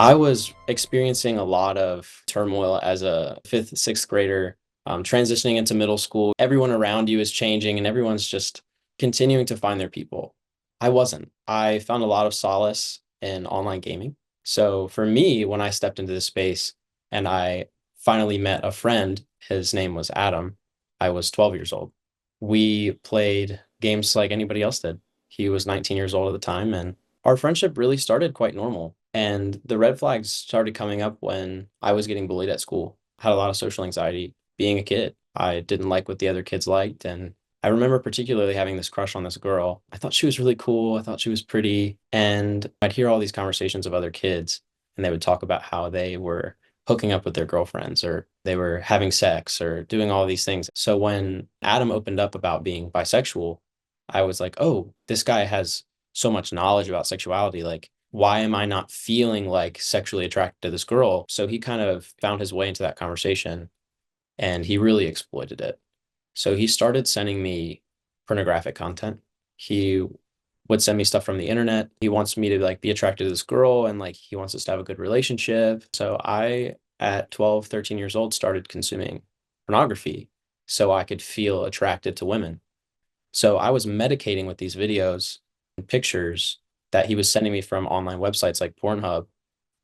I was experiencing a lot of turmoil as a fifth, sixth grader, transitioning into middle school. Everyone around you is changing and everyone's just continuing to find their people. I wasn't. I found a lot of solace in online gaming. So for me, when I stepped into this space and I finally met a friend, his name was Adam, I was 12 years old. We played games like anybody else did. He was 19 years old at the time, and our friendship really started quite normal. And the red flags started coming up when I was getting bullied at school. I had a lot of social anxiety being a kid. I didn't like what the other kids liked. And I remember particularly having this crush on this girl. I thought she was really cool. I thought she was pretty. And I'd hear all these conversations of other kids, and they would talk about how they were hooking up with their girlfriends or they were having sex or doing all these things. So when Adam opened up about being bisexual, I was like, oh, this guy has so much knowledge about sexuality. Like, why am I not feeling like sexually attracted to this girl? So he kind of found his way into that conversation and he really exploited it. So he started sending me pornographic content. He would send me stuff from the internet. He wants me to like be attracted to this girl and like he wants us to have a good relationship. So I, at 12, 13 years old, started consuming pornography so I could feel attracted to women. So I was medicating with these videos and pictures that he was sending me from online websites like Pornhub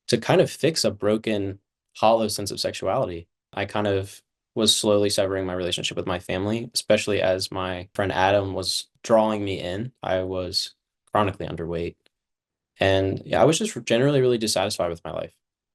to kind of fix a broken, hollow sense of sexuality. I kind of was slowly severing my relationship with my family, especially as my friend Adam was drawing me in. I was chronically underweight. And yeah, I was just generally really dissatisfied with my life.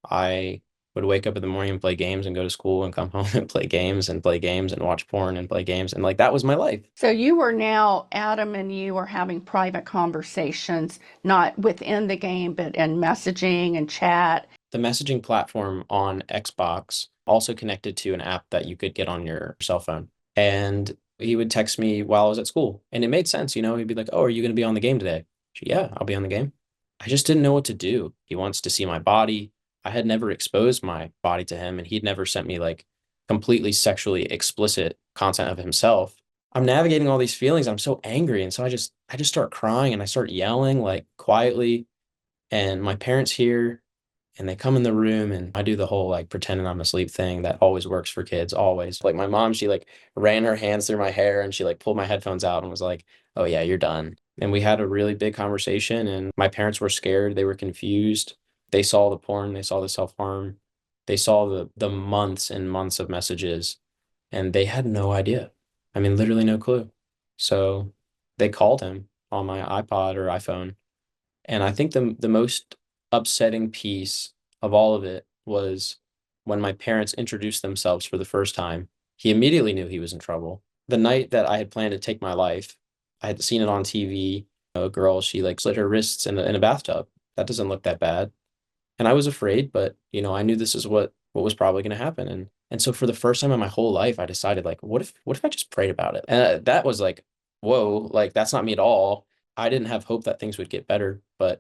I would wake up in the morning and play games and go to school and come home and play games and watch porn and play games. And like that was my life. So you are now, Adam and you are having private conversations, not within the game, but in messaging and chat. The messaging platform on Xbox also connected to an app that you could get on your cell phone. And he would text me while I was at school. And it made sense, he'd be like, oh, are you going to be on the game today? Yeah, I'll be on the game. I just didn't know what to do. He wants to see my body. I had never exposed my body to him, and he'd never sent me like completely sexually explicit content of himself. I'm navigating all these feelings. I'm so angry. And so I just start crying and I start yelling like quietly. And my parents hear and they come in the room and I do the whole like pretending I'm asleep thing that always works for kids, always. Like my mom, she like ran her hands through my hair and she like pulled my headphones out and was like, "Oh yeah, you're done." And we had a really big conversation and my parents were scared, they were confused. They saw the porn, they saw the self-harm, they saw the months and months of messages and they had no idea. I mean, literally no clue. So they called him on my iPod or iPhone. And I think the most upsetting piece of all of it was when my parents introduced themselves for the first time. He immediately knew he was in trouble. The night that I had planned to take my life, I had seen it on TV. A girl, she like slit her wrists in a bathtub. That doesn't look that bad. And I was afraid, but I knew this is what was probably going to happen. And so for the first time in my whole life, I decided like, what if I just prayed about it? And that was like, whoa, like that's not me at all. I didn't have hope that things would get better, but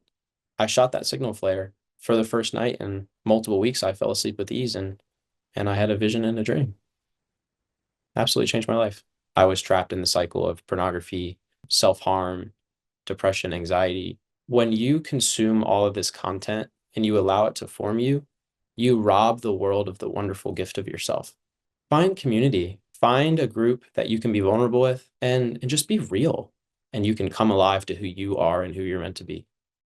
I shot that signal flare for the first night and multiple weeks I fell asleep with ease and I had a vision and a dream. Absolutely changed my life. I was trapped in the cycle of pornography, self-harm, depression, anxiety. When you consume all of this content and you allow it to form you, you rob the world of the wonderful gift of yourself. Find community, find a group that you can be vulnerable with and just be real. And you can come alive to who you are and who you're meant to be.